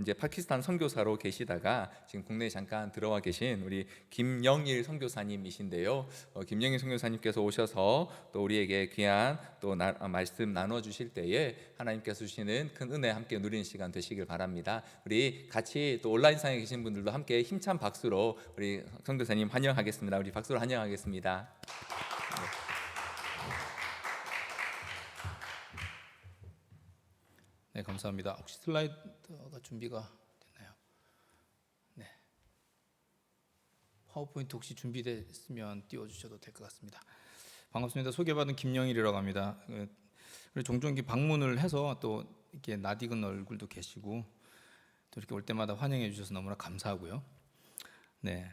이제 파키스탄 선교사로 계시다가 지금 국내에 잠깐 들어와 계신 우리 김영일 선교사님이신데요. 김영일 선교사님께서 오셔서 또 우리에게 귀한 또 말씀 나눠 주실 때에 하나님께서 주시는 큰 은혜 함께 누리는 시간 되시길 바랍니다. 우리 같이 또 온라인상에 계신 분들도 함께 힘찬 박수로 우리 선교사님 환영하겠습니다. 우리 박수로 환영하겠습니다. 네, 감사합니다. 혹시 슬라이드가 준비가 됐나요? 네. 파워포인트 혹시 준비됐으면 띄워주셔도 될 것 같습니다. 반갑습니다. 소개받은 김영일이라고 합니다. 종종 이렇게 방문을 해서 또 이렇게 낯익은 얼굴도 계시고 또 이렇게 올 때마다 환영해 주셔서 너무나 감사하고요. 네,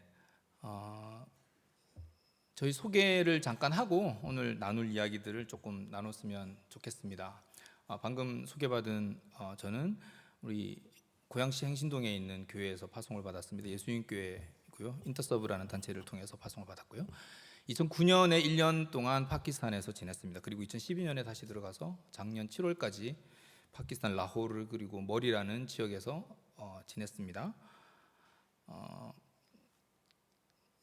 저희 소개를 잠깐 하고 오늘 나눌 이야기들을 조금 나눴으면 좋겠습니다. 방금 소개받은 저는 우리 고양시 행신동에 있는 교회에서 파송을 받았습니다. 예수님교회고요. 인터서브라는 단체를 통해서 파송을 받았고요. 2009년에 1년 동안 파키스탄에서 지냈습니다. 그리고 2012년에 다시 들어가서 작년 7월까지 파키스탄 라호르 그리고 머리라는 지역에서 지냈습니다.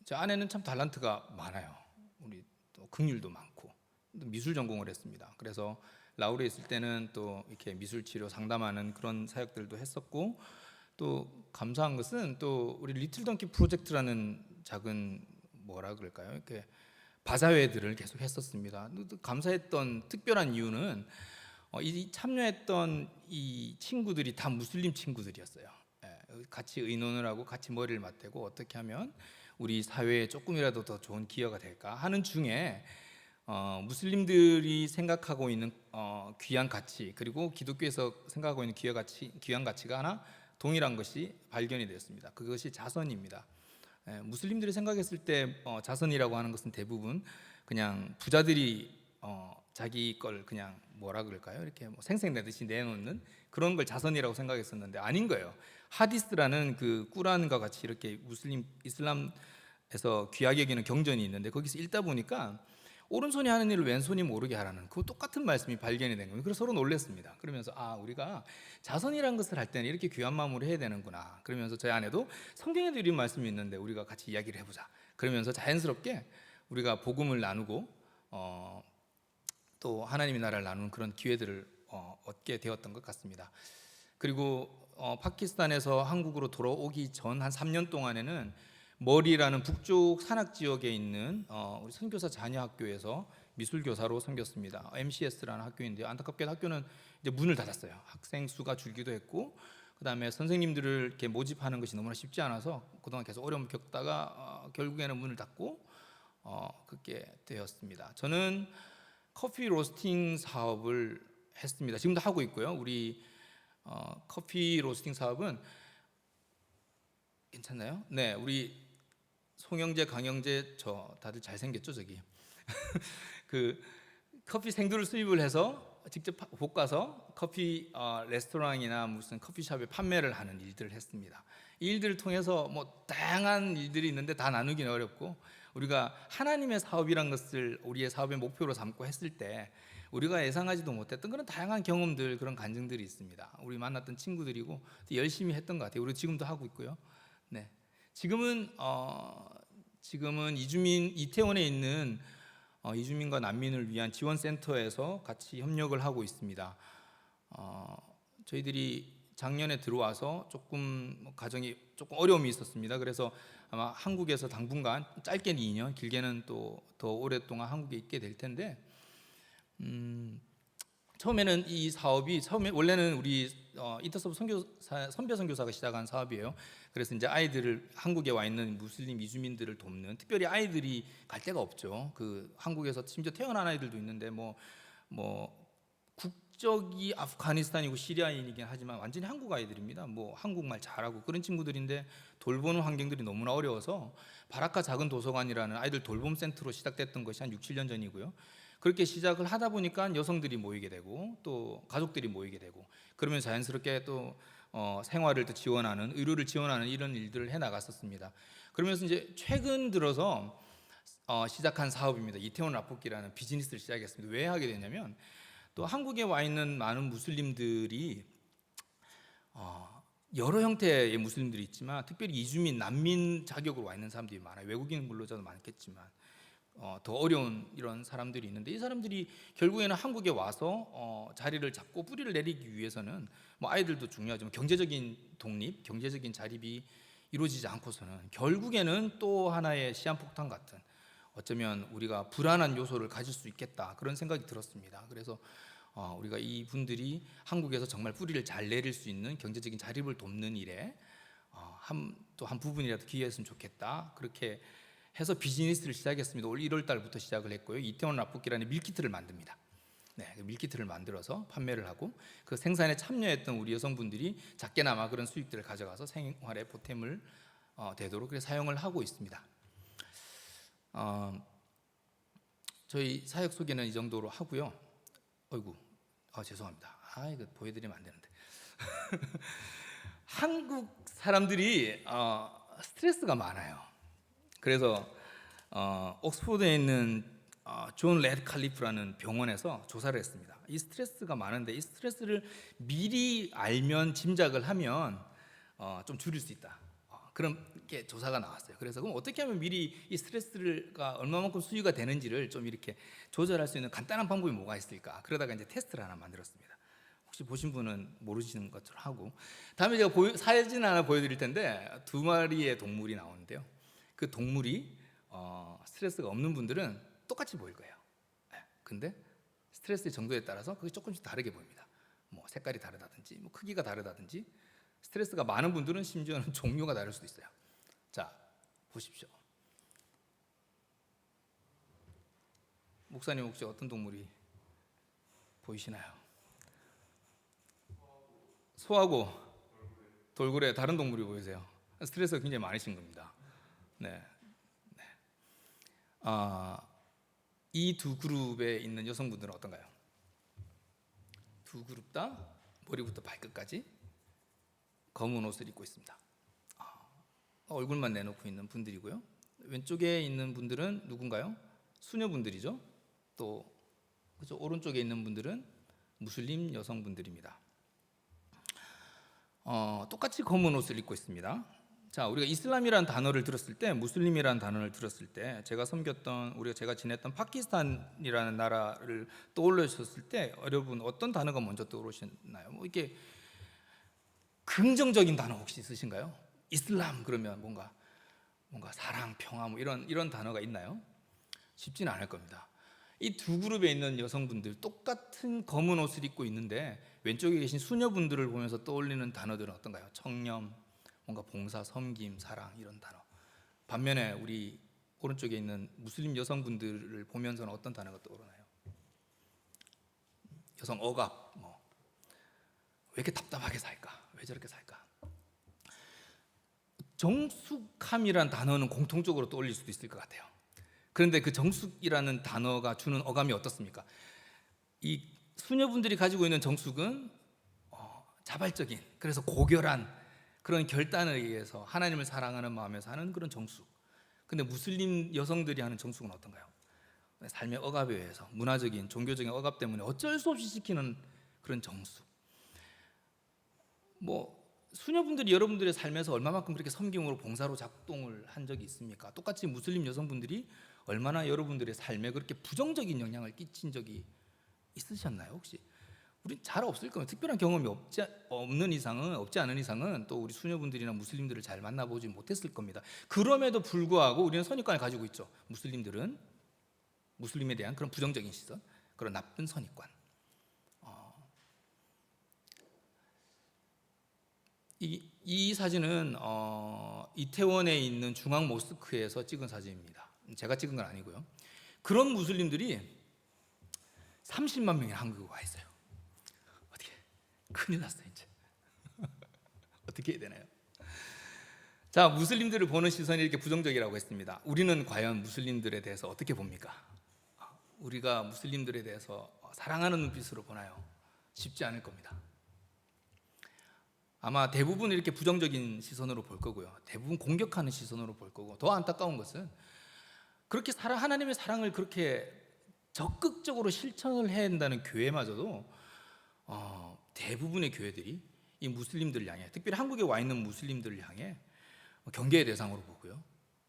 제 아내는 참 달란트가 많아요. 우리 또 긍휼도 많고 미술 전공을 했습니다. 그래서 라오르에 있을 때는 또 이렇게 미술 치료 상담하는 그런 사역들도 했었고, 또 감사한 것은 또 우리 리틀 덩키 프로젝트라는 작은 뭐라 그럴까요? 이렇게 바자회들을 계속 했었습니다. 또 감사했던 특별한 이유는 이 참여했던 이 친구들이 다 무슬림 친구들이었어요. 같이 의논을 하고 같이 머리를 맞대고 어떻게 하면 우리 사회에 조금이라도 더 좋은 기여가 될까 하는 중에 무슬림들이 생각하고 있는 귀한 가치, 그리고 기독교에서 생각하고 있는 귀한 가치가 하나 동일한 것이 발견이 되었습니다. 그것이 자선입니다. 무슬림들이 생각했을 때 자선이라고 하는 것은 대부분 그냥 부자들이 자기 걸 그냥 뭐라 그럴까요? 이렇게 뭐 생색내듯이 내놓는 그런 걸 자선이라고 생각했었는데 아닌 거예요. 하디스라는 그 꾸란과 같이 이렇게 이슬람에서 귀하게 여기는 경전이 있는데 거기서 읽다 보니까 오른손이 하는 일을 왼손이 모르게 하라는 그 똑같은 말씀이 발견이 된 거예요. 그래서 서로 놀랐습니다. 그러면서 우리가 자선이라는 것을 할 때는 이렇게 귀한 마음으로 해야 되는구나. 그러면서 저희 아내도 성경에 드린 말씀이 있는데 우리가 같이 이야기를 해보자. 그러면서 자연스럽게 우리가 복음을 나누고 또 하나님의 나라를 나누는 그런 기회들을 얻게 되었던 것 같습니다. 그리고 파키스탄에서 한국으로 돌아오기 전 한 3년 동안에는 머리라는 북쪽 산악 지역에 있는 우리 선교사 자녀학교에서 미술교사로 섬겼습니다. MCS라는 학교인데요. 안타깝게도 학교는 이제 문을 닫았어요. 학생 수가 줄기도 했고, 그 다음에 선생님들을 이렇게 모집하는 것이 너무나 쉽지 않아서 그동안 계속 어려움을 겪다가 결국에는 문을 닫고 그렇게 되었습니다. 저는 커피 로스팅 사업을 했습니다. 지금도 하고 있고요. 우리 커피 로스팅 사업은 괜찮나요? 네, 우리 송영재, 강영재 저 다들 잘생겼죠 저기. 그 커피 생두를 수입을 해서 직접 볶아서 커피 레스토랑이나 무슨 커피숍에 판매를 하는 일들을 했습니다. 이 일들을 통해서 뭐 다양한 일들이 있는데 다 나누기는 어렵고, 우리가 하나님의 사업이란 것을 우리의 사업의 목표로 삼고 했을 때 우리가 예상하지도 못했던 그런 다양한 경험들, 그런 간증들이 있습니다. 우리 만났던 친구들이고 열심히 했던 것 같아요. 우리 지금도 하고 있고요. 네, 지금은 이태원에 있는 이주민과 난민을 위한 지원센터에서 같이 협력을 하고 있습니다. 저희들이 작년에 들어와서 조금 가정이 조금 어려움이 있었습니다. 그래서 아마 한국에서 당분간 짧게는 2년, 길게는 또 더 오랫동안 한국에 있게 될 텐데, 처음에는 이 사업이 원래는 우리 인터서브 선배 선교사가 시작한 사업이에요. 그래서 이제 아이들을, 한국에 와 있는 무슬림 이주민들을 돕는, 특별히 아이들이 갈 데가 없죠. 그 한국에서 심지어 태어난 아이들도 있는데 뭐 국적이 아프가니스탄이고 시리아인이긴 하지만 완전히 한국 아이들입니다. 뭐 한국말 잘하고 그런 친구들인데 돌보는 환경들이 너무나 어려워서 바라카 작은 도서관이라는 아이들 돌봄 센터로 시작됐던 것이 한 6, 7년 전이고요. 그렇게 시작을 하다 보니까 여성들이 모이게 되고 또 가족들이 모이게 되고, 그러면 자연스럽게 또 생활을 또 지원하는, 의료를 지원하는 이런 일들을 해 나갔었습니다. 그러면서 이제 최근 들어서 시작한 사업입니다. 이태원 라볶이라는 비즈니스를 시작했습니다. 왜 하게 됐냐면, 또 한국에 와 있는 많은 무슬림들이 여러 형태의 무슬림들이 있지만 특별히 이주민, 난민 자격으로 와 있는 사람들이 많아요. 외국인 근로자도 많겠지만 더 어려운 이런 사람들이 있는데, 이 사람들이 결국에는 한국에 와서 자리를 잡고 뿌리를 내리기 위해서는 뭐 아이들도 중요하지만 경제적인 독립, 경제적인 자립이 이루어지지 않고서는 결국에는 또 하나의 시한폭탄 같은, 어쩌면 우리가 불안한 요소를 가질 수 있겠다, 그런 생각이 들었습니다. 그래서 우리가 이 분들이 한국에서 정말 뿌리를 잘 내릴 수 있는 경제적인 자립을 돕는 일에 또 한 부분이라도 기여했으면 좋겠다, 그렇게 해서 비즈니스를 시작했습니다. 올 1월 달부터 시작을 했고요. 이태원 라볶이라는 밀키트를 만듭니다. 네, 그 밀키트를 만들어서 판매를 하고, 그 생산에 참여했던 우리 여성분들이 작게나마 그런 수익들을 가져가서 생활에 보탬을 되도록 그렇게 사용을 하고 있습니다. 저희 사역 소개는 이 정도로 하고요. 어이구, 죄송합니다. 이거 보여드리면 안 되는데. 한국 사람들이 스트레스가 많아요. 그래서 옥스포드에 있는 존 레드칼리프라는 병원에서 조사를 했습니다. 이 스트레스가 많은데 이 스트레스를 미리 알면, 짐작을 하면 좀 줄일 수 있다, 그런 게 조사가 나왔어요. 그래서 그럼 어떻게 하면 미리 이 스트레스가 얼마만큼 수위가 되는지를 좀 이렇게 조절할 수 있는 간단한 방법이 뭐가 있을까? 그러다가 이제 테스트를 하나 만들었습니다. 혹시 보신 분은 모르시는 것처럼 하고, 다음에 제가 사진 하나 보여드릴 텐데, 2마리의 동물이 나오는데요. 그 동물이 스트레스가 없는 분들은 똑같이 보일 거예요. 근데 스트레스의 정도에 따라서 그게 조금씩 다르게 보입니다. 뭐 색깔이 다르다든지, 뭐 크기가 다르다든지, 스트레스가 많은 분들은 심지어는 종류가 다를 수도 있어요. 자, 보십시오. 목사님 혹시 어떤 동물이 보이시나요? 소하고 돌고래, 다른 동물이 보이세요? 스트레스가 굉장히 많으신 겁니다. 네. 이 두 그룹에 있는 여성분들은 어떤가요? 두 그룹 다 머리부터 발끝까지 검은 옷을 입고 있습니다. 얼굴만 내놓고 있는 분들이고요. 왼쪽에 있는 분들은 누군가요? 수녀분들이죠. 또 그죠? 오른쪽에 있는 분들은 무슬림 여성분들입니다. 똑같이 검은 옷을 입고 있습니다. 자, 우리가 이슬람이라는 단어를 들었을 때, 무슬림이라는 단어를 들었을 때, 제가 지냈던 파키스탄이라는 나라를 떠올리셨을 때, 여러분 어떤 단어가 먼저 떠오르시나요? 뭐 이게 긍정적인 단어 혹시 있으신가요? 이슬람 그러면 뭔가 사랑, 평화 뭐 이런 단어가 있나요? 쉽지는 않을 겁니다. 이 두 그룹에 있는 여성분들 똑같은 검은 옷을 입고 있는데, 왼쪽에 계신 수녀분들을 보면서 떠올리는 단어들은 어떤가요? 청렴, 뭔가 봉사, 섬김, 사랑, 이런 단어. 반면에 우리 오른쪽에 있는 무슬림 여성분들을 보면서는 어떤 단어가 떠오르나요? 여성 억압, 왜 이렇게 답답하게 살까? 왜 저렇게 살까? 정숙함이란 단어는 공통적으로 떠올릴 수도 있을 것 같아요. 그런데 그 정숙이라는 단어가 주는 어감이 어떻습니까? 이 수녀분들이 가지고 있는 정숙은 자발적인, 그래서 고결한 그런 결단에 의해서 하나님을 사랑하는 마음에서 하는 그런 정숙. 근데 무슬림 여성들이 하는 정숙은 어떤가요? 삶의 억압에 의해서, 문화적인, 종교적인 억압 때문에 어쩔 수 없이 지키는 그런 정숙. 수녀분들이 여러분들의 삶에서 얼마만큼 그렇게 섬김으로, 봉사로 작동을 한 적이 있습니까? 똑같이 무슬림 여성분들이 얼마나 여러분들의 삶에 그렇게 부정적인 영향을 끼친 적이 있으셨나요? 혹시 우리 잘 없을 거예요. 특별한 경험이 없지 않은 이상은 또 우리 수녀분들이나 무슬림들을 잘 만나보지 못했을 겁니다. 그럼에도 불구하고 우리는 선입관을 가지고 있죠. 무슬림에 대한 그런 부정적인 시선, 그런 나쁜 선입관. 이 사진은 이태원에 있는 중앙 모스크에서 찍은 사진입니다. 제가 찍은 건 아니고요. 그런 무슬림들이 30만 명이 한국에 와 있어요. 어떻게? 큰일 났어요 이제. 어떻게 해야 되나요? 자, 무슬림들을 보는 시선이 이렇게 부정적이라고 했습니다. 우리는 과연 무슬림들에 대해서 어떻게 봅니까? 우리가 무슬림들에 대해서 사랑하는 눈빛으로 보나요? 쉽지 않을 겁니다. 아마 대부분 이렇게 부정적인 시선으로 볼 거고요. 대부분 공격하는 시선으로 볼 거고, 더 안타까운 것은 그렇게 하나님의 사랑을 그렇게 적극적으로 실천을 해야 한다는 교회마저도 대부분의 교회들이 이 무슬림들을 향해, 특별히 한국에 와 있는 무슬림들을 향해 경계의 대상으로 보고요.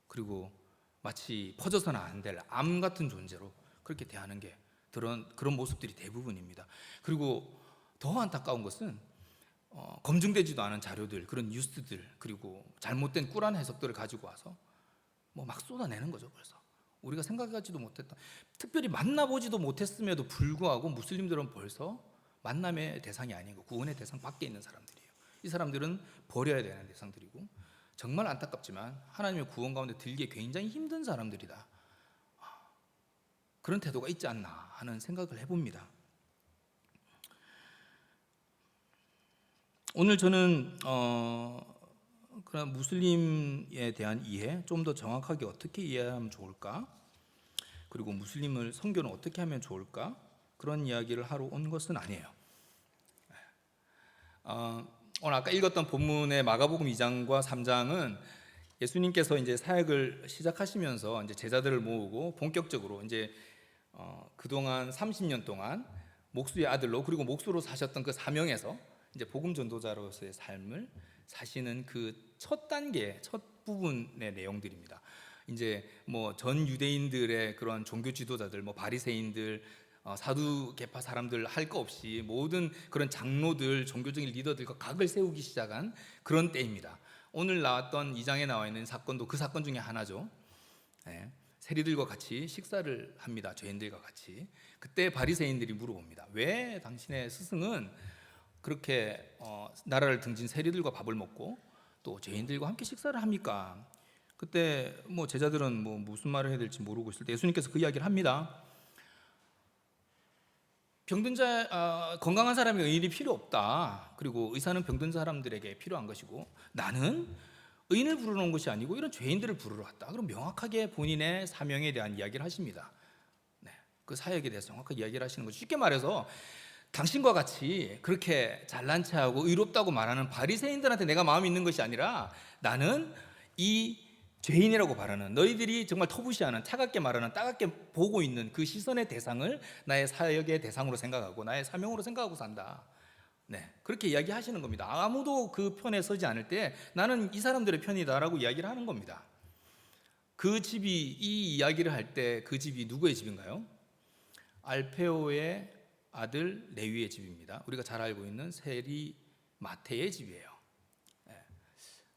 그리고 마치 퍼져서는 안 될 암 같은 존재로 그렇게 대하는 게 그런 모습들이 대부분입니다. 그리고 더 안타까운 것은 검증되지도 않은 자료들, 그런 뉴스들, 그리고 잘못된 꿀한 해석들을 가지고 와서 뭐 막 쏟아내는 거죠. 벌써 우리가 생각하지도 못했던, 특별히 만나보지도 못했음에도 불구하고 무슬림들은 벌써 만남의 대상이 아니고 구원의 대상 밖에 있는 사람들이에요. 이 사람들은 버려야 되는 대상들이고, 정말 안타깝지만 하나님의 구원 가운데 들기 굉장히 힘든 사람들이다, 그런 태도가 있지 않나 하는 생각을 해봅니다. 오늘 저는 그런 무슬림에 대한 이해, 좀 더 정확하게 어떻게 이해하면 좋을까, 그리고 무슬림을 선교는 어떻게 하면 좋을까, 그런 이야기를 하러 온 것은 아니에요. 오늘 아까 읽었던 본문의 마가복음 2장과 3장은 예수님께서 이제 사역을 시작하시면서 이제 제자들을 모으고 본격적으로 이제 그동안 30년 동안 목수의 아들로, 그리고 목수로 사셨던 그 사명에서 이제 복음 전도자로서의 삶을 사시는 그 첫 단계, 첫 부분의 내용들입니다. 이제 뭐 전 유대인들의 그런 종교 지도자들, 뭐 바리새인들, 사두개파 사람들 할 거 없이 모든 그런 장로들, 종교적인 리더들과 각을 세우기 시작한 그런 때입니다. 오늘 나왔던 2장에 나와 있는 사건도 그 사건 중에 하나죠. 네. 세리들과 같이 식사를 합니다. 죄인들과 같이. 그때 바리새인들이 물어봅니다. 왜 당신의 스승은 그렇게 나라를 등진 세리들과 밥을 먹고 또 죄인들과 함께 식사를 합니까? 그때 뭐 제자들은 뭐 무슨 말을 해야 될지 모르고 있을 때 예수님께서 그 이야기를 합니다. 병든 자, 건강한 사람이 의인이 필요 없다. 그리고 의사는 병든 사람들에게 필요한 것이고, 나는 의인을 부르러 온 것이 아니고 이런 죄인들을 부르러 왔다. 그럼 명확하게 본인의 사명에 대한 이야기를 하십니다. 네, 그 사역에 대해서 정확하게 이야기를 하시는 거죠. 쉽게 말해서 당신과 같이 그렇게 잘난 체하고 의롭다고 말하는 바리새인들한테 내가 마음이 있는 것이 아니라, 나는 이 죄인이라고 말하는, 너희들이 정말 터부시하는, 차갑게 말하는, 따갑게 보고 있는 그 시선의 대상을 나의 사역의 대상으로 생각하고 나의 사명으로 생각하고 산다. 네, 그렇게 이야기하시는 겁니다. 아무도 그 편에 서지 않을 때 나는 이 사람들의 편이다라고 이야기를 하는 겁니다. 그 집이, 이 이야기를 할 때 그 집이 누구의 집인가요? 알페오의 아들 레위의 집입니다. 우리가 잘 알고 있는 세리 마태의 집이에요. 네.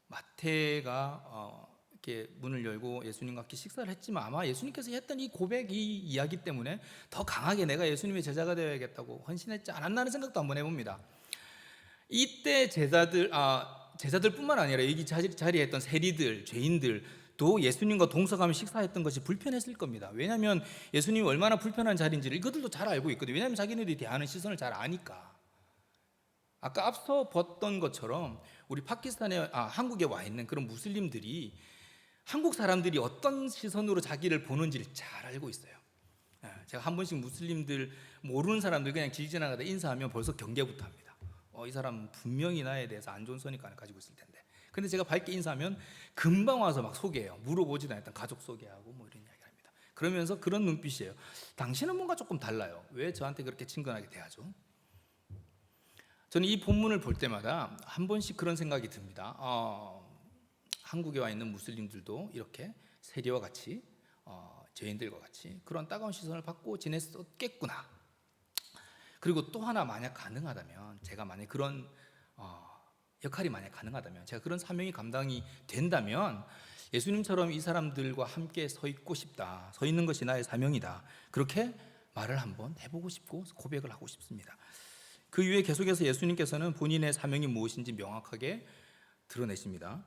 마태가 이렇게 문을 열고 예수님과 함께 식사를 했지만, 아마 예수님께서 했던 이 고백, 이 이야기 때문에 더 강하게 내가 예수님의 제자가 되어야겠다고 헌신했지 않았나 하는 생각도 한번 해봅니다. 이때 제자들뿐만 아니라 여기 자리에 했던 세리들, 죄인들도 예수님과 동서가며 식사했던 것이 불편했을 겁니다. 왜냐하면 예수님이 얼마나 불편한 자리인지를 이것들도 잘 알고 있거든요. 왜냐하면 자기네들이 대하는 시선을 잘 아니까. 아까 앞서 봤던 것처럼 우리 한국에 와 있는 그런 무슬림들이 한국 사람들이 어떤 시선으로 자기를 보는지를 잘 알고 있어요. 제가 한 번씩 무슬림들, 모르는 사람들 그냥 지나가다 인사하면 벌써 경계부터 합니다. 이 사람 분명히 나에 대해서 안 좋은 선입관을 가지고 있을 텐데. 근데 제가 밝게 인사하면 금방 와서 막 소개해요. 물어보지도 않았던 가족 소개하고 뭐 이런 이야기를 합니다. 그러면서 그런 눈빛이에요. 당신은 뭔가 조금 달라요. 왜 저한테 그렇게 친근하게 대하죠? 저는 이 본문을 볼 때마다 한 번씩 그런 생각이 듭니다. 한국에 와 있는 무슬림들도 이렇게 세리와 같이, 죄인들과 같이 그런 따가운 시선을 받고 지냈었겠구나. 그리고 또 하나, 만약 가능하다면, 제가 만약 그런 역할이 만약 가능하다면, 제가 그런 사명이 감당이 된다면 예수님처럼 이 사람들과 함께 서 있고 싶다. 서 있는 것이 나의 사명이다. 그렇게 말을 한번 해보고 싶고 고백을 하고 싶습니다. 그 이후에 계속해서 예수님께서는 본인의 사명이 무엇인지 명확하게 드러내십니다.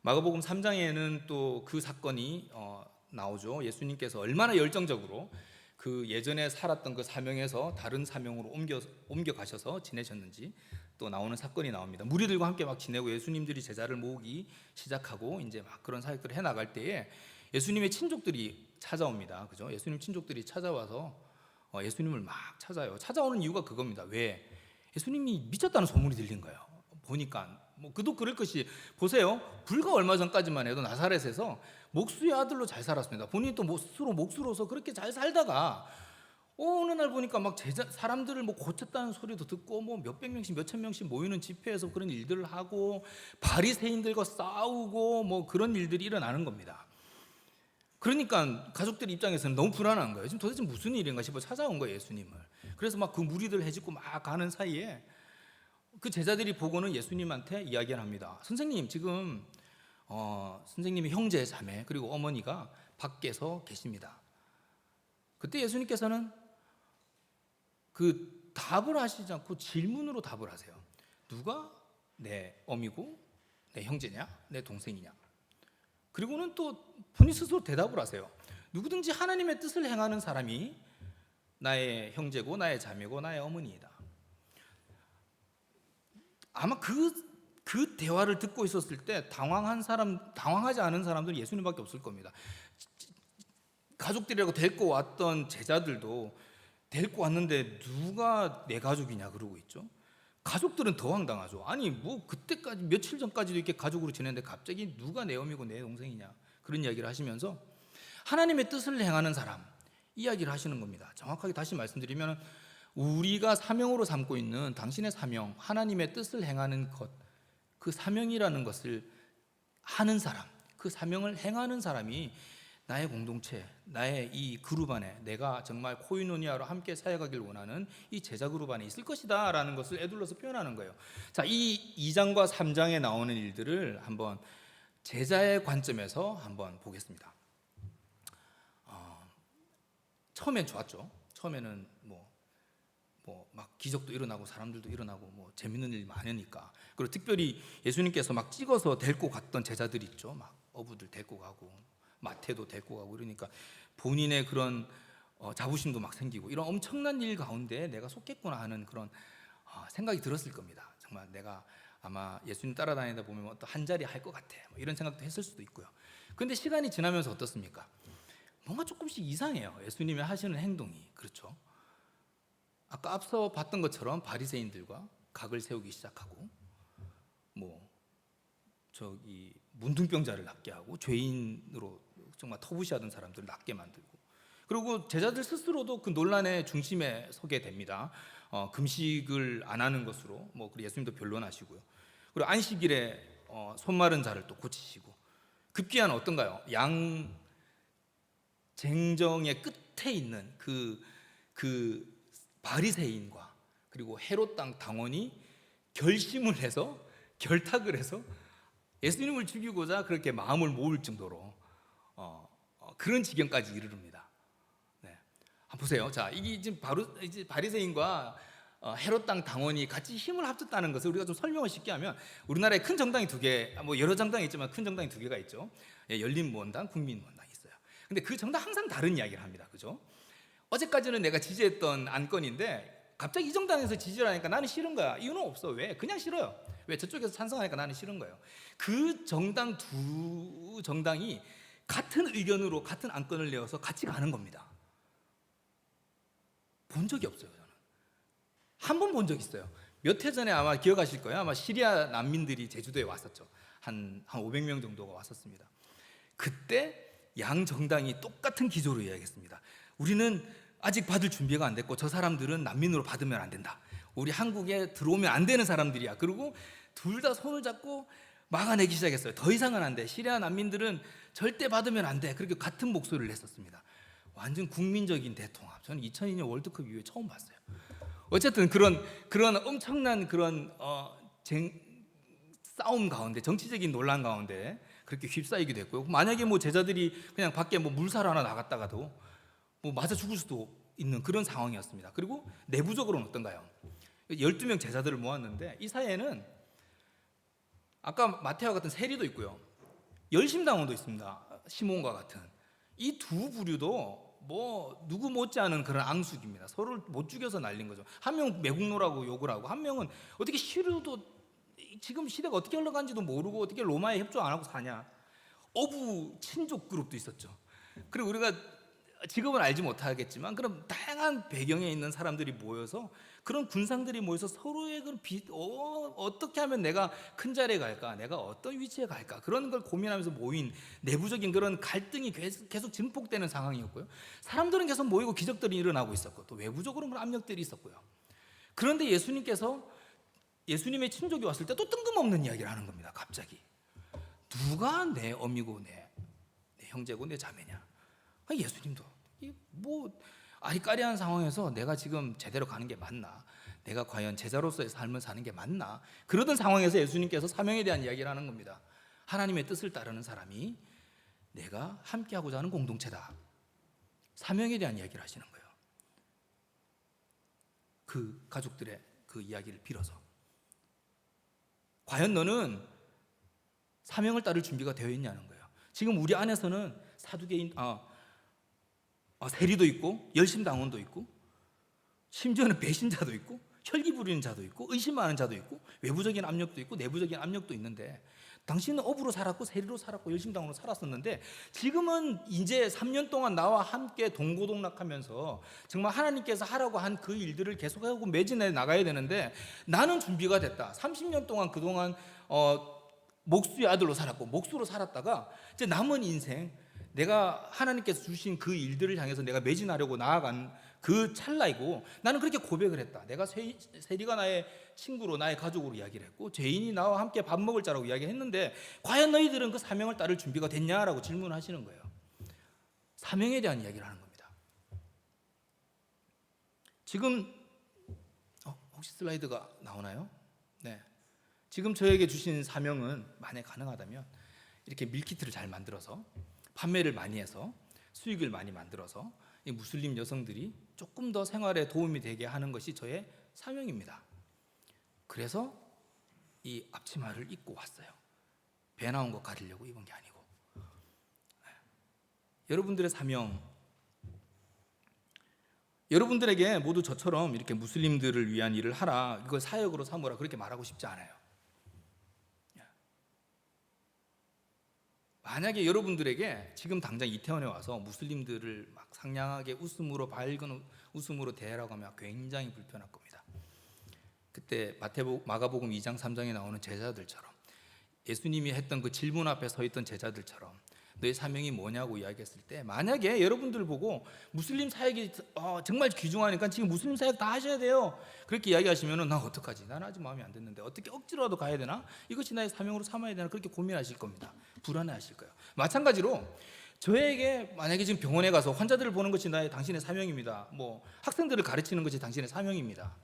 마가복음 3장에는 또 그 사건이 나오죠. 예수님께서 얼마나 열정적으로 그 예전에 살았던 그 사명에서 다른 사명으로 옮겨 가셔서 지내셨는지 또 나오는 사건이 나옵니다. 무리들과 함께 막 지내고 예수님들이 제자를 모으기 시작하고 이제 막 그런 사역들을 해 나갈 때에 예수님의 친족들이 찾아옵니다. 그죠? 예수님 친족들이 찾아와서 예수님을 막 찾아요. 찾아오는 이유가 그겁니다. 왜? 예수님이 미쳤다는 소문이 들린 거예요. 보니까 뭐 그도 그럴 것이, 보세요. 불과 얼마 전까지만 해도 나사렛에서 목수의 아들로 잘 살았습니다. 본인이 또 스스로 목수로서 그렇게 잘 살다가 어느 날 보니까 막 사람들을 뭐 고쳤다는 소리도 듣고 뭐 몇백 명씩 몇천 명씩 모이는 집회에서 그런 일들을 하고 바리새인들과 싸우고 뭐 그런 일들이 일어나는 겁니다. 그러니까 가족들 입장에서는 너무 불안한 거예요. 지금 도대체 무슨 일인가 싶어 찾아온 거예요, 예수님을. 그래서 막 그 무리들 해집고 막 가는 사이에 그 제자들이 보고는 예수님한테 이야기를 합니다. 선생님, 지금 선생님의 형제 자매 그리고 어머니가 밖에서 계십니다. 그때 예수님께서는 그 답을 하시지 않고 질문으로 답을 하세요. 누가 내 어미고 내 형제냐, 내 동생이냐? 그리고는 또 본인 스스로 대답을 하세요. 누구든지 하나님의 뜻을 행하는 사람이 나의 형제고 나의 자매고 나의 어머니이다. 아마 그 대화를 듣고 있었을 때 당황하지 않은 사람들은 예수님밖에 없을 겁니다. 가족들이라고 데리고 왔던 제자들도 데리고 왔는데 누가 내 가족이냐 그러고 있죠. 가족들은 더 황당하죠. 아니 뭐 그때까지 며칠 전까지도 이렇게 가족으로 지냈는데 갑자기 누가 내 어미고 내 동생이냐 그런 이야기를 하시면서 하나님의 뜻을 행하는 사람 이야기를 하시는 겁니다. 정확하게 다시 말씀드리면 우리가 사명으로 삼고 있는 당신의 사명, 하나님의 뜻을 행하는 것, 그 사명이라는 것을 하는 사람, 그 사명을 행하는 사람이 나의 공동체, 나의 이 그룹 안에 내가 정말 코이노니아로 함께 사역하길 원하는 이 제자 그룹 안에 있을 것이다 라는 것을 에둘러서 표현하는 거예요. 자, 이 2장과 3장에 나오는 일들을 한번 제자의 관점에서 한번 보겠습니다. 처음엔 좋았죠. 처음에는 뭐 막 기적도 일어나고 사람들도 일어나고 뭐 재밌는 일 많으니까. 그리고 특별히 예수님께서 막 찍어서 데리고 갔던 제자들 있죠. 막 어부들 데리고 가고 마태도 데리고 가고 이러니까 본인의 그런 자부심도 막 생기고 이런 엄청난 일 가운데 내가 속했구나 하는 그런 생각이 들었을 겁니다. 정말 내가 아마 예수님 따라다니다 보면 또 한 자리 할 것 같아 뭐 이런 생각도 했을 수도 있고요. 그런데 시간이 지나면서 어떻습니까? 뭔가 조금씩 이상해요. 예수님이 하시는 행동이. 그렇죠? 아까 앞서 봤던 것처럼 바리새인들과 각을 세우기 시작하고 뭐 저기 문둥병자를 낫게 하고 죄인으로 정말 터부시하던 사람들을 낫게 만들고 그리고 제자들 스스로도 그 논란의 중심에 서게 됩니다. 금식을 안 하는 것으로 뭐 예수님도 변론하시고요. 그리고 안식일에 손 마른 자를 또 고치시고 급기야는 어떤가요? 양쟁정의 끝에 있는 그 바리새인과 그리고 헤롯 땅 당원이 결심을 해서 결탁을 해서 예수님을 죽이고자 그렇게 마음을 모을 정도로 그런 지경까지 이르릅니다. 네, 한번 보세요. 자, 이게 지금 바로 이제 바리새인과 헤롯 땅 당원이 같이 힘을 합쳤다는 것을 우리가 좀 설명을 쉽게 하면 우리나라에 큰 정당이 두 개, 뭐 여러 정당이 있지만 큰 정당이 두 개가 있죠. 열린무언당, 국민무언당이 있어요. 근데 그 정당 항상 다른 이야기를 합니다. 그죠? 어제까지는 내가 지지했던 안건인데 갑자기 이 정당에서 지지를 하니까 나는 싫은 거야. 이유는 없어. 왜? 그냥 싫어요. 왜? 저쪽에서 찬성하니까 나는 싫은 거예요. 그 정당 두 정당이 같은 의견으로 같은 안건을 내어서 같이 가는 겁니다. 본 적이 없어요. 저는 한 번 본 적 있어요. 몇 해 전에 아마 기억하실 거예요. 아마 시리아 난민들이 제주도에 왔었죠. 한 500명 정도가 왔었습니다. 그때 양 정당이 똑같은 기조로 이야기했습니다. 우리는 아직 받을 준비가 안 됐고 저 사람들은 난민으로 받으면 안 된다. 우리 한국에 들어오면 안 되는 사람들이야. 그리고 둘 다 손을 잡고 막아내기 시작했어요. 더 이상은 안 돼. 시리아 난민들은 절대 받으면 안 돼. 그렇게 같은 목소리를 했었습니다. 완전 국민적인 대통합. 저는 2002년 월드컵 이후에 처음 봤어요. 어쨌든 그런 엄청난 그런 싸움 가운데, 정치적인 논란 가운데 그렇게 휩싸이게 됐고요. 만약에 뭐 제자들이 그냥 밖에 뭐 물사러 하나 나갔다가도 뭐 맞아 죽을 수도 있는 그런 상황이었습니다. 그리고 내부적으로는 어떤가요? 12명 제자들을 모았는데 이 사이에는 아까 마태와 같은 세리도 있고요. 열심당원도 있습니다. 시몬과 같은. 이 두 부류도 뭐 누구 못지않은 그런 앙숙입니다. 서로를 못 죽여서 날린 거죠. 한 명은 매국노라고 욕을 하고 한 명은 어떻게 시루도 지금 시대가 어떻게 흘러간지도 모르고 어떻게 로마에 협조 안 하고 사냐. 어부 친족 그룹도 있었죠. 그리고 우리가 직업은 알지 못하겠지만 그런 다양한 배경에 있는 사람들이 모여서 그런 군상들이 모여서 서로의 어떻게 하면 내가 큰 자리에 갈까, 내가 어떤 위치에 갈까, 그런 걸 고민하면서 모인 내부적인 그런 갈등이 계속 증폭되는 상황이었고요. 사람들은 계속 모이고 기적들이 일어나고 있었고 또 외부적으로 그런 압력들이 있었고요. 그런데 예수님께서 예수님의 친족이 왔을 때 또 뜬금없는 이야기를 하는 겁니다. 갑자기 누가 내 어미고 내 형제고 내 자매냐? 예수님도 아리까리한 상황에서 내가 지금 제대로 가는 게 맞나? 내가 과연 제자로서의 삶을 사는 게 맞나? 그러던 상황에서 예수님께서 사명에 대한 이야기를 하는 겁니다. 하나님의 뜻을 따르는 사람이 내가 함께하고자 하는 공동체다. 사명에 대한 이야기를 하시는 거예요. 그 가족들의 그 이야기를 빌어서 과연 너는 사명을 따를 준비가 되어 있냐는 거예요. 지금 우리 안에서는 사두개인 세리도 있고 열심당원도 있고 심지어는 배신자도 있고 혈기 부리는 자도 있고 의심하는 자도 있고 외부적인 압력도 있고 내부적인 압력도 있는데 당신은 업으로 살았고 세리로 살았고 열심당원으로 살았었는데 지금은 이제 3년 동안 나와 함께 동고동락하면서 정말 하나님께서 하라고 한 그 일들을 계속하고 매진해 나가야 되는데 나는 준비가 됐다. 30년 동안 그동안 목수의 아들로 살았고 목수로 살았다가 이제 남은 인생 내가 하나님께서 주신 그 일들을 향해서 내가 매진하려고 나아간 그 찰나이고 나는 그렇게 고백을 했다. 내가 세리가 나의 친구로 나의 가족으로 이야기를 했고 죄인이 나와 함께 밥 먹을 자라고 이야기했는데 과연 너희들은 그 사명을 따를 준비가 됐냐라고 질문을 하시는 거예요. 사명에 대한 이야기를 하는 겁니다. 지금 혹시 슬라이드가 나오나요? 네. 지금 저에게 주신 사명은 만약 가능하다면 이렇게 밀키트를 잘 만들어서 판매를 많이 해서 수익을 많이 만들어서 이 무슬림 여성들이 조금 더 생활에 도움이 되게 하는 것이 저의 사명입니다. 그래서 이 앞치마를 입고 왔어요. 배 나온 거 가리려고 입은 게 아니고. 여러분들의 사명, 여러분들에게 모두 저처럼 이렇게 무슬림들을 위한 일을 하라, 이걸 사역으로 삼으라 그렇게 말하고 싶지 않아요. 만약에 여러분들에게 지금 당장 이태원에 와서 무슬림들을 막 상냥하게 웃음으로 밝은 웃음으로 대하라고 하면 굉장히 불편할 겁니다. 그때 마가복음 2장 3장에 나오는 제자들처럼 예수님이 했던 그 질문 앞에 서 있던 제자들처럼 너의 사명이 뭐냐고 이야기했을 때 만약에 여러분들 보고 무슬림 사역이 정말 귀중하니까 지금 무슬림 사역 다 하셔야 돼요 그렇게 이야기하시면 나 어떡하지? 난 아직 마음이 안 됐는데 어떻게 억지로라도 가야 되나? 이것이 나의 사명으로 삼아야 되나? 그렇게 고민하실 겁니다. 불안해하실 거예요. 마찬가지로 저에게 만약에 지금 병원에 가서 환자들을 보는 것이 당신의 사명입니다. 학생들을 가르치는 것이 당신의 사명입니다.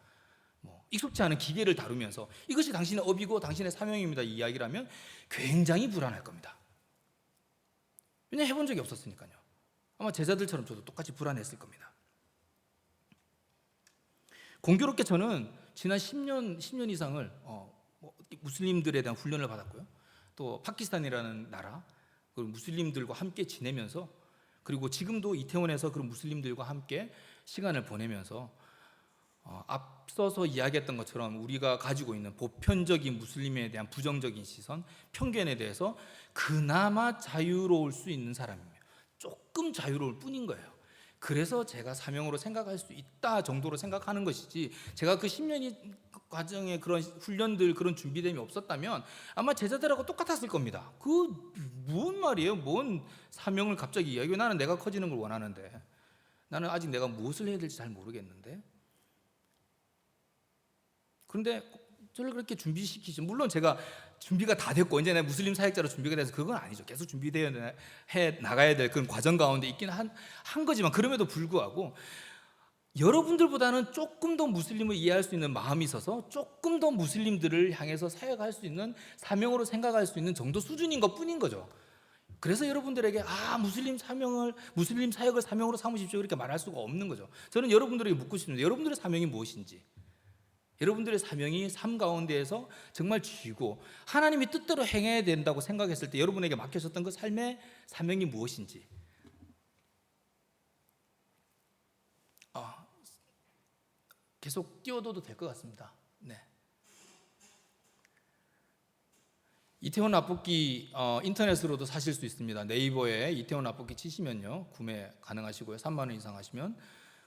익숙치 않은 기계를 다루면서 이것이 당신의 업이고 당신의 사명입니다. 이 이야기를 하면 굉장히 불안할 겁니다. 왜냐하면 해본 적이 없었으니까요. 아마 제자들처럼 저도 똑같이 불안했을 겁니다. 공교롭게 저는 지난 10년 이상을 무슬림들에 대한 훈련을 받았고요. 또 파키스탄이라는 나라 그리고 무슬림들과 함께 지내면서 그리고 지금도 이태원에서 그런 무슬림들과 함께 시간을 보내면서 앞서서 이야기했던 것처럼 우리가 가지고 있는 보편적인 무슬림에 대한 부정적인 시선, 편견에 대해서 그나마 자유로울 수 있는 사람이에요. 조금 자유로울 뿐인 거예요. 그래서 제가 사명으로 생각할 수 있다 정도로 생각하는 것이지 제가 그 10년 과정의 그런 훈련들 그런 준비됨이 없었다면 아마 제자들하고 똑같았을 겁니다. 뭔 말이에요? 뭔 사명을 갑자기 이야기해? 나는 내가 커지는 걸 원하는데 나는 아직 내가 무엇을 해야 될지 잘 모르겠는데 그런데 저를 그렇게 준비시키지. 물론 제가 준비가 다 됐고 이제 내가 무슬림 사역자로 준비가 돼서 그건 아니죠. 계속 준비되어 해 나가야 될 그런 과정 가운데 있긴 한 거지만 그럼에도 불구하고 여러분들보다는 조금 더 무슬림을 이해할 수 있는 마음이 있어서 조금 더 무슬림들을 향해서 사역할 수 있는 사명으로 생각할 수 있는 정도 수준인 것뿐인 거죠. 그래서 여러분들에게 무슬림 사역을 사명으로 삼으십시오 이렇게 말할 수가 없는 거죠. 저는 여러분들에게 묻고 싶습니다. 여러분들의 사명이 무엇인지. 여러분들의 사명이 삶 가운데에서 정말 쥐고 하나님이 뜻대로 행해야 된다고 생각했을 때 여러분에게 맡겨졌던 그 삶의 사명이 무엇인지 계속 띄워둬도 될 것 같습니다. 네. 이태원 라볶이 인터넷으로도 사실 수 있습니다. 네이버에 이태원 라볶이 치시면요 구매 가능하시고요. 3만 원 이상 하시면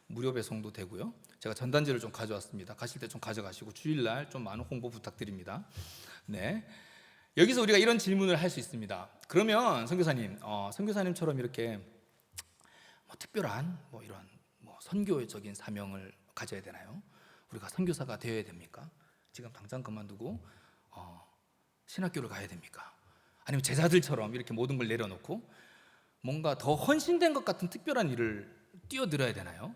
무료 배송도 되고요. 제가 전단지를 좀 가져왔습니다. 가실 때 좀 가져가시고 주일날 좀 많은 홍보 부탁드립니다. 네, 여기서 우리가 이런 질문을 할 수 있습니다. 그러면 선교사님, 선교사님처럼 이렇게 뭐 특별한 뭐 이런 뭐 선교적인 사명을 가져야 되나요? 우리가 선교사가 되어야 됩니까? 지금 당장 그만두고 신학교를 가야 됩니까? 아니면 제자들처럼 이렇게 모든 걸 내려놓고 뭔가 더 헌신된 것 같은 특별한 일을 뛰어들어야 되나요?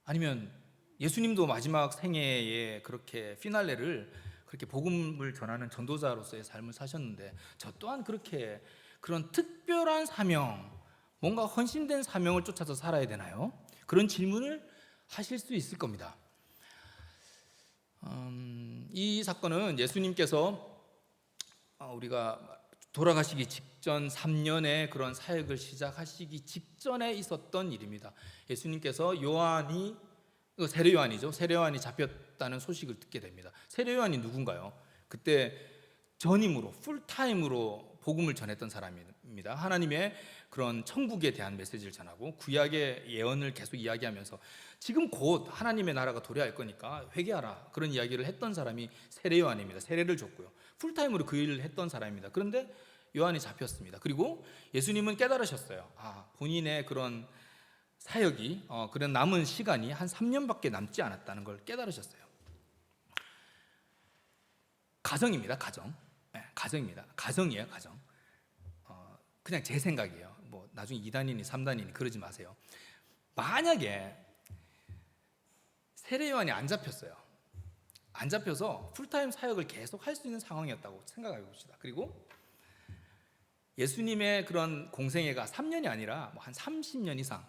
아니면 예수님도 마지막 생애에 그렇게 피날레를 그렇게 복음을 전하는 전도자로서의 삶을 사셨는데 저 또한 그렇게 그런 특별한 사명, 뭔가 헌신된 사명을 쫓아서 살아야 되나요? 그런 질문을 하실 수 있을 겁니다. 이 사건은 예수님께서 우리가 돌아가시기 직전 3년의 그런 사역을 시작하시기 직전에 있었던 일입니다. 예수님께서 세례 요한이죠. 세례 요한이 잡혔다는 소식을 듣게 됩니다. 세례 요한이 누군가요? 그때 전임으로 풀타임으로 복음을 전했던 사람입니다. 하나님의 그런 천국에 대한 메시지를 전하고 구약의 예언을 계속 이야기하면서 지금 곧 하나님의 나라가 도래할 거니까 회개하라 그런 이야기를 했던 사람이 세례 요한입니다. 세례를 줬고요. 풀타임으로 그 일을 했던 사람입니다. 그런데 요한이 잡혔습니다. 그리고 예수님은 깨달으셨어요. 본인의 그런 사역이 그런 남은 시간이 한 3년밖에 남지 않았다는 걸 깨달으셨어요. 가정입니다. 가정입니다. 가정이에요. 가정. 그냥 제 생각이에요. 뭐 나중에 2단이니 3단이니 그러지 마세요. 만약에 세례 요한이 안 잡혔어요. 안 잡혀서 풀타임 사역을 계속 할 수 있는 상황이었다고 생각해 봅시다. 그리고 예수님의 그런 공생애가 3년이 아니라 한 30년 이상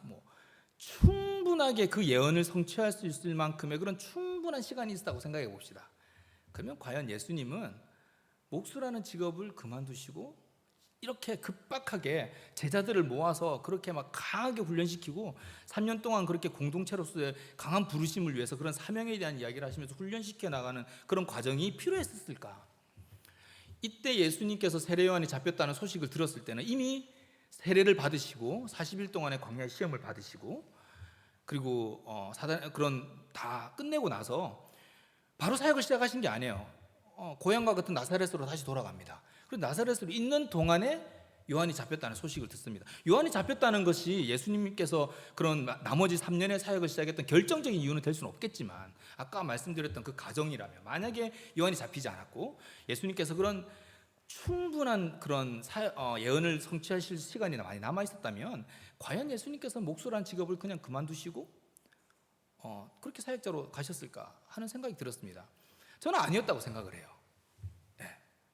충분하게 그 예언을 성취할 수 있을 만큼의 그런 충분한 시간이 있었다고 생각해 봅시다. 그러면 과연 예수님은 목수라는 직업을 그만두시고 이렇게 급박하게 제자들을 모아서 그렇게 막 강하게 훈련시키고 3년 동안 그렇게 공동체로서의 강한 부르심을 위해서 그런 사명에 대한 이야기를 하시면서 훈련시켜 나가는 그런 과정이 필요했을까? 이때 예수님께서 세례 요한이 잡혔다는 소식을 들었을 때는 이미 세례를 받으시고 40일 동안의 광야 시험을 받으시고 그리고 그런 다 끝내고 나서 바로 사역을 시작하신 게 아니에요. 고향과 같은 나사렛으로 다시 돌아갑니다. 그리고 나사렛으로 있는 동안에 요한이 잡혔다는 소식을 듣습니다. 요한이 잡혔다는 것이 예수님께서 그런 나머지 3년의 사역을 시작했던 결정적인 이유는 될 수는 없겠지만 아까 말씀드렸던 그 가정이라면 만약에 요한이 잡히지 않았고 예수님께서 그런 충분한 그런 예언을 성취하실 시간이 많이 남아 있었다면 과연 예수님께서 목수란 직업을 그냥 그만두시고 그렇게 사역자로 가셨을까 하는 생각이 들었습니다. 저는 아니었다고 생각을 해요.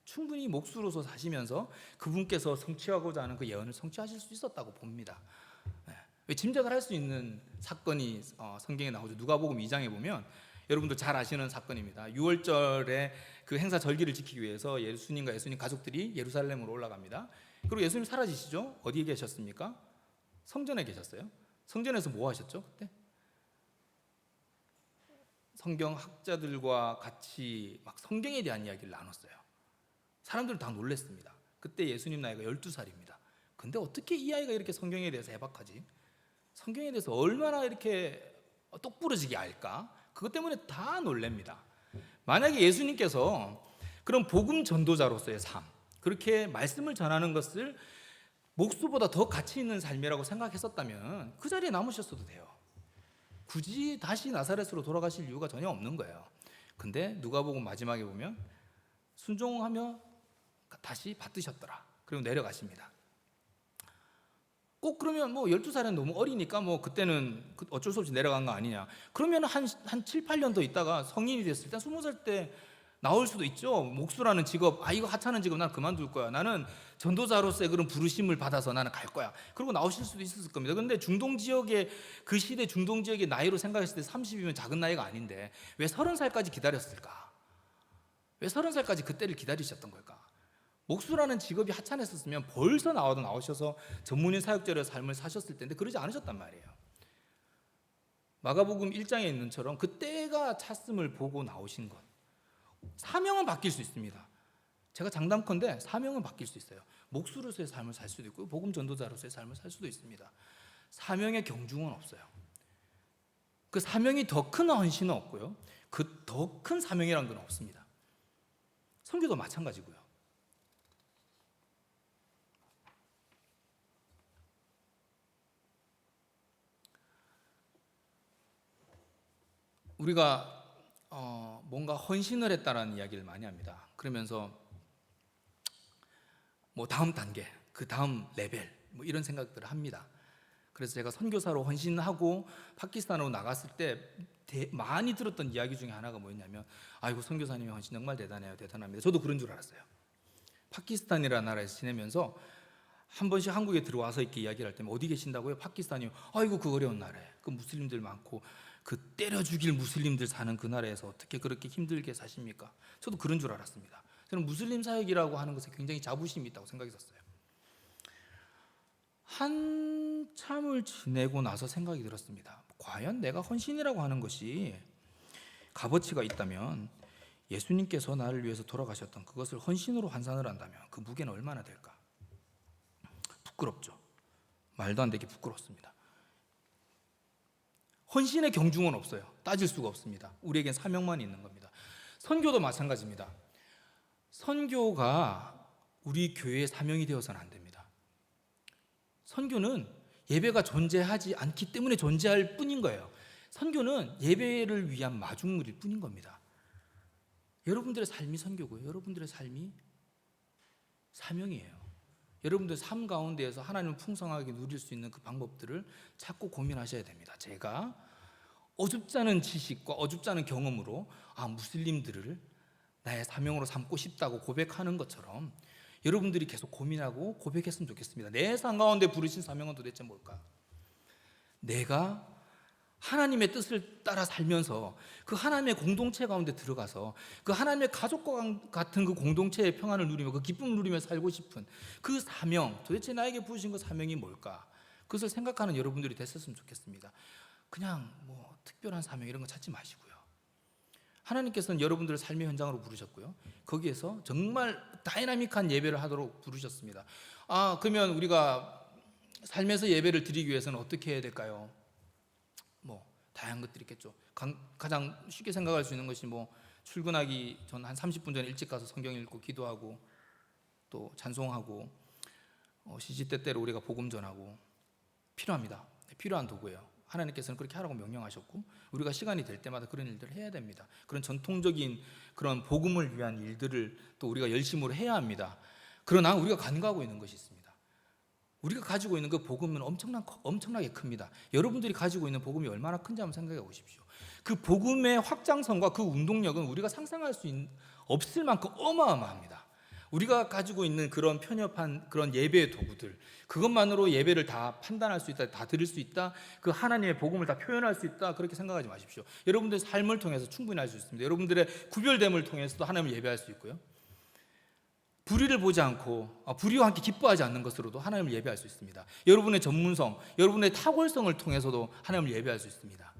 충분히 목수로서 사시면서 그분께서 성취하고자 하는 그 예언을 성취하실 수 있었다고 봅니다. 짐작을 할 수 있는 사건이 성경에 나오죠. 누가복음 2장에 보면 여러분들 잘 아시는 사건입니다. 6월절에 그 행사 절기를 지키기 위해서 예수님과 예수님 가족들이 예루살렘으로 올라갑니다. 그리고 예수님 사라지시죠? 어디에 계셨습니까? 성전에 계셨어요. 성전에서 뭐 하셨죠? 그때? 성경 학자들과 같이 막 성경에 대한 이야기를 나눴어요. 사람들은 다 놀랐습니다. 그때 예수님 나이가 12살입니다. 근데 어떻게 이 아이가 이렇게 성경에 대해서 해박하지? 성경에 대해서 얼마나 이렇게 똑부러지게 알까? 그것 때문에 다 놀랍니다. 만약에 예수님께서 그런 복음 전도자로서의 삶, 그렇게 말씀을 전하는 것을 목수보다 더 가치 있는 삶이라고 생각했었다면 그 자리에 남으셨어도 돼요. 굳이 다시 나사렛으로 돌아가실 이유가 전혀 없는 거예요. 근데 누가복음 마지막에 보면 순종하며 다시 받으셨더라. 그리고 내려가십니다. 꼭 그러면 12살은 너무 어리니까 그때는 어쩔 수 없이 내려간 거 아니냐. 그러면 한 7, 8년 더 있다가 성인이 됐을 때 20살 때 나올 수도 있죠. 목수라는 직업, 이거 하찮은 직업 난 그만둘 거야. 나는 전도자로서의 그런 부르심을 받아서 나는 갈 거야. 그리고 나오실 수도 있었을 겁니다. 그런데 중동 지역의 그 시대 중동 지역의 나이로 생각했을 때 30이면 작은 나이가 아닌데 왜 30살까지 기다렸을까? 왜 30살까지 그때를 기다리셨던 걸까? 목수라는 직업이 하찮았었으면 벌써 나오셔서 전문인 사역자의 삶을 사셨을 텐데 그러지 않으셨단 말이에요. 마가복음 1장에 있는 처럼 그때가 찼음을 보고 나오신 것. 사명은 바뀔 수 있습니다. 제가 장담컨대 사명은 바뀔 수 있어요. 목수로서의 삶을 살 수도 있고 복음 전도자로서의 삶을 살 수도 있습니다. 사명의 경중은 없어요. 그 사명이 더 큰 헌신은 없고요. 그 더 큰 사명이란 건 없습니다. 선교도 마찬가지고요. 우리가 뭔가 헌신을 했다라는 이야기를 많이 합니다. 그러면서 뭐 다음 단계, 그 다음 레벨 뭐 이런 생각들을 합니다. 그래서 제가 선교사로 헌신하고 파키스탄으로 나갔을 때 많이 들었던 이야기 중에 하나가 뭐였냐면, 아이고 선교사님의 헌신 정말 대단해요, 대단합니다. 저도 그런 줄 알았어요. 파키스탄이라는 나라에서 지내면서 한 번씩 한국에 들어와서 이렇게 이야기를 할 때면 어디 계신다고요? 파키스탄이요. 아이고 그 어려운 나라에 그 무슬림들 많고 그 때려 죽일 무슬림들 사는 그 나라에서 어떻게 그렇게 힘들게 사십니까? 저도 그런 줄 알았습니다. 저는 무슬림 사역이라고 하는 것에 굉장히 자부심이 있다고 생각했었어요. 한참을 지내고 나서 생각이 들었습니다. 과연 내가 헌신이라고 하는 것이 값어치가 있다면 예수님께서 나를 위해서 돌아가셨던 그것을 헌신으로 환산을 한다면 그 무게는 얼마나 될까? 부끄럽죠. 말도 안 되게 부끄럽습니다. 헌신의 경중은 없어요. 따질 수가 없습니다. 우리에겐 사명만 있는 겁니다. 선교도 마찬가지입니다. 선교가 우리 교회의 사명이 되어서는 안 됩니다. 선교는 예배가 존재하지 않기 때문에 존재할 뿐인 거예요. 선교는 예배를 위한 마중물일 뿐인 겁니다. 여러분들의 삶이 선교고요. 여러분들의 삶이 사명이에요. 여러분들 삶 가운데에서 하나님을 풍성하게 누릴 수 있는 그 방법들을 찾고 고민하셔야 됩니다. 제가 어줍지 않은 지식과 어줍지 않은 경험으로 무슬림들을 나의 사명으로 삼고 싶다고 고백하는 것처럼 여러분들이 계속 고민하고 고백했으면 좋겠습니다. 내 삶 가운데 부르신 사명은 도대체 뭘까? 내가 하나님의 뜻을 따라 살면서 그 하나님의 공동체 가운데 들어가서 그 하나님의 가족과 같은 그 공동체의 평안을 누리며 그 기쁨을 누리며 살고 싶은 그 사명, 도대체 나에게 부으신 그 사명이 뭘까? 그것을 생각하는 여러분들이 됐었으면 좋겠습니다. 그냥 뭐 특별한 사명 이런 거 찾지 마시고요. 하나님께서는 여러분들을 삶의 현장으로 부르셨고요. 거기에서 정말 다이나믹한 예배를 하도록 부르셨습니다. 그러면 우리가 삶에서 예배를 드리기 위해서는 어떻게 해야 될까요? 뭐 다양한 것들이 있겠죠. 가장 쉽게 생각할 수 있는 것이 뭐 출근하기 전 한 30분 전에 일찍 가서 성경 읽고 기도하고 또 찬송하고 시시때때로 우리가 복음 전하고 필요합니다. 필요한 도구예요. 하나님께서는 그렇게 하라고 명령하셨고 우리가 시간이 될 때마다 그런 일들을 해야 됩니다. 그런 전통적인 그런 복음을 위한 일들을 또 우리가 열심으로 해야 합니다. 그러나 우리가 간과하고 있는 것이 있습니다. 우리가 가지고 있는 그 복음은 엄청나게 큽니다. 여러분들이 가지고 있는 복음이 얼마나 큰지 한번 생각해 보십시오. 그 복음의 확장성과 그 운동력은 우리가 상상할 수 없을 만큼 어마어마합니다. 우리가 가지고 있는 그런 편협한 그런 예배의 도구들, 그것만으로 예배를 다 판단할 수 있다, 다 드릴 수 있다, 그 하나님의 복음을 다 표현할 수 있다, 그렇게 생각하지 마십시오. 여러분들의 삶을 통해서 충분히 할 수 있습니다. 여러분들의 구별됨을 통해서도 하나님을 예배할 수 있고요. 불의를 보지 않고 불의와 함께 기뻐하지 않는 것으로도 하나님을 예배할 수 있습니다. 여러분의 전문성, 여러분의 탁월성을 통해서도 하나님을 예배할 수 있습니다.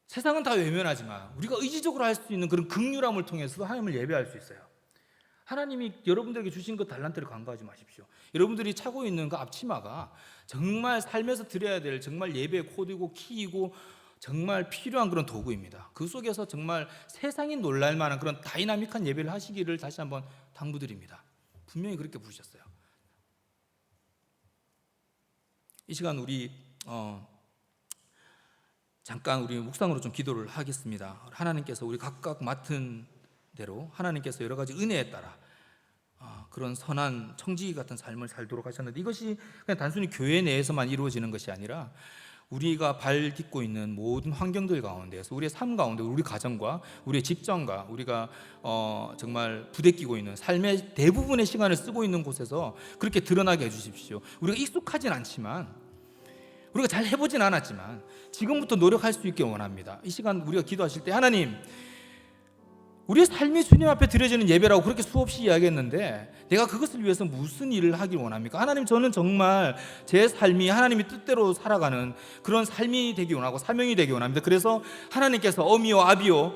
세상은 다 외면하지만 우리가 의지적으로 할 수 있는 그런 긍휼함을 통해서도 하나님을 예배할 수 있어요. 하나님이 여러분들에게 주신 그 달란트를 간과하지 마십시오. 여러분들이 차고 있는 그 앞치마가 정말 삶에서 드려야 될 정말 예배의 코드이고 키이고 정말 필요한 그런 도구입니다. 그 속에서 정말 세상이 놀랄 만한 그런 다이나믹한 예배를 하시기를 다시 한번 당부드립니다. 분명히 그렇게 부르셨어요. 이 시간 우리 잠깐 우리 묵상으로 좀 기도를 하겠습니다. 하나님께서 우리 각각 맡은 대로 하나님께서 여러 가지 은혜에 따라 그런 선한 청지기 같은 삶을 살도록 하셨는데 이것이 그냥 단순히 교회 내에서만 이루어지는 것이 아니라 우리가 발 딛고 있는 모든 환경들 가운데에서 우리의 삶 가운데 우리 가정과 우리의 직장과 우리가 정말 부대끼고 있는 삶의 대부분의 시간을 쓰고 있는 곳에서 그렇게 드러나게 해주십시오. 우리가 익숙하진 않지만 우리가 잘 해보진 않았지만 지금부터 노력할 수 있게 원합니다. 이 시간 우리가 기도하실 때 하나님, 우리의 삶이 주님 앞에 드려지는 예배라고 그렇게 수없이 이야기했는데 내가 그것을 위해서 무슨 일을 하길 원합니까? 하나님, 저는 정말 제 삶이 하나님의 뜻대로 살아가는 그런 삶이 되기 원하고 사명이 되기 원합니다. 그래서 하나님께서 어미요 아비요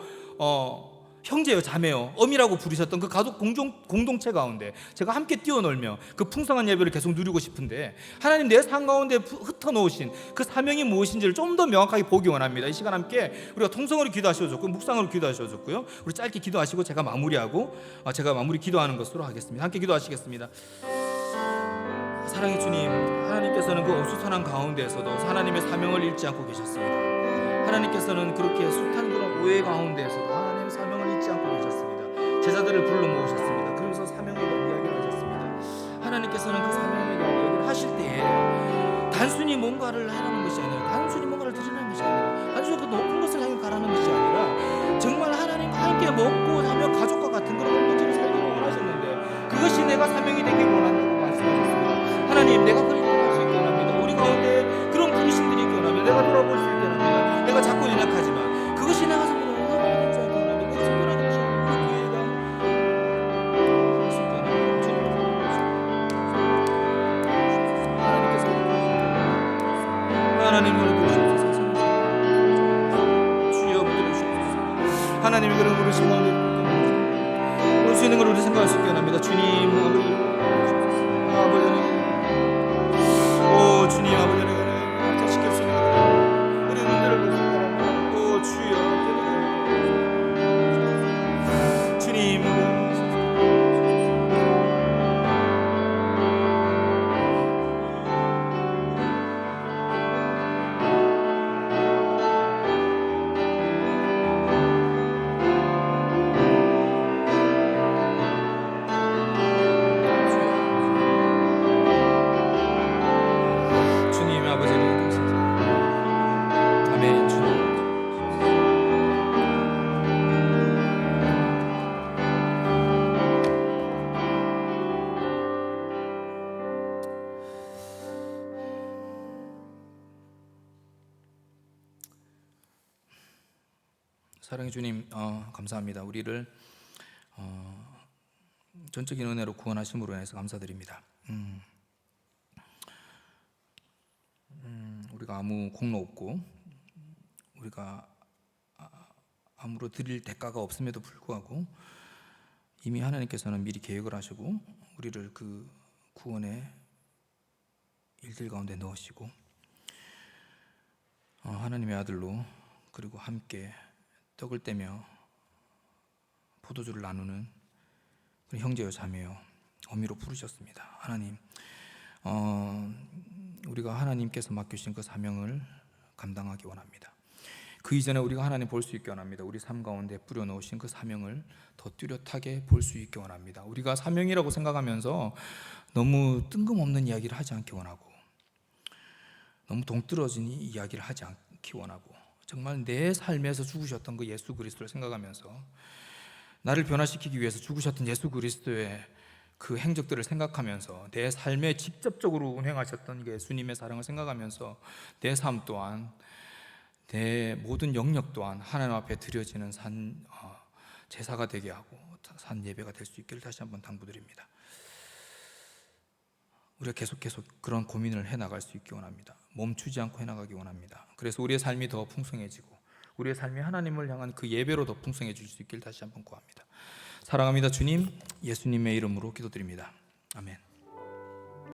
형제요 자매요 엄이라고 부르셨던 그 가족 공동체 가운데 제가 함께 뛰어놀며 그 풍성한 예배를 계속 누리고 싶은데 하나님 내 삶 가운데 흩어놓으신 그 사명이 무엇인지를 좀 더 명확하게 보기 원합니다. 이 시간 함께 우리가 통성으로 기도하셔줬고 묵상으로 기도하셔줬고요. 우리 짧게 기도하시고 제가 마무리 기도하는 것으로 하겠습니다. 함께 기도하시겠습니다. 사랑의 주님, 하나님께서는 그 어수선한 가운데에서도 하나님의 사명을 잃지 않고 계셨습니다. 하나님께서는 그렇게 숱한 그런 오해 가운데에서도 하나님의 사명을 잊지 않고 계셨습니다. 제자들을 불러 모으셨습니다. 그러면서 사명에 대한 이야기를 하셨습니다. 하나님께서는 그 사명에 대한 이야기를 하실 때에 단순히 뭔가를 하라는 것이 아니라, 단순히 뭔가를 드리는 것이 아니라, 단순히 그 높은 것을 향해 가라는 것이 아니라 정말 하나님과 함께 먹고 자며 가족과 같은 그런 공동체를 살기를 원하셨는데 그것이 내가 사명이 되길 원한다고 말씀하셨습니다. 하나님, 내가 그리 돌아갈 수 있게 원합니다. 우리 가운데 그런 분신들이 있게 원합니다. 내가 돌아볼 수 있게 원합니다. 내가 자꾸 연약하지만 그것이 내가 정말 원하는 것이 원합니다. 내가 정말 것이 우리 교회가 할 수 있게 원합니다. 주님, 하나님 그런 부르시옵소서. 주여 부르시옵소서. 하나님이 그런 부르신 가운데 올 수 있는 걸 우리 생각할 수 있게 원합니다. 주님, 아버지, 오 주님, 아버지, 자식의 수 있는 것 우리 눈들을 보시기 바랍니다. 오 주여, 주님, 주님, 아버지는 아멘. 주님. 사랑의 주님, 감사합니다. 우리를 전적인 은혜로 구원하심으로 인해서 감사드립니다. 우리가 아무 공로 없고 우리가 아무로 드릴 대가가 없음에도 불구하고 이미 하나님께서는 미리 계획을 하시고 우리를 그 구원의 일들 가운데 넣으시고 하나님의 아들로 그리고 함께 떡을 떼며 포도주를 나누는 그 형제요 자매요 어미로 부르셨습니다. 하나님, 우리가 하나님께서 맡기신 그 사명을 감당하기 원합니다. 그 이전에 우리가 하나님 볼 수 있게 원합니다. 우리 삶 가운데 뿌려놓으신 그 사명을 더 뚜렷하게 볼 수 있게 원합니다. 우리가 사명이라고 생각하면서 너무 뜬금없는 이야기를 하지 않기 원하고 너무 동떨어진 이야기를 하지 않기 원하고 정말 내 삶에서 죽으셨던 그 예수 그리스도를 생각하면서 나를 변화시키기 위해서 죽으셨던 예수 그리스도의 그 행적들을 생각하면서 내 삶에 직접적으로 운행하셨던 예수님의 사랑을 생각하면서 내 삶 또한 내 모든 영역 또한 하나님 앞에 드려지는 제사가 되게 하고 산 예배가 될 수 있기를 다시 한번 당부드립니다. 우리가 계속 그런 고민을 해나갈 수 있기 원합니다. 멈추지 않고 해나가기 원합니다. 그래서 우리의 삶이 더 풍성해지고 우리의 삶이 하나님을 향한 그 예배로 더 풍성해질 수 있기를 다시 한번 구합니다. 사랑합니다. 주님, 예수님의 이름으로 기도드립니다. 아멘.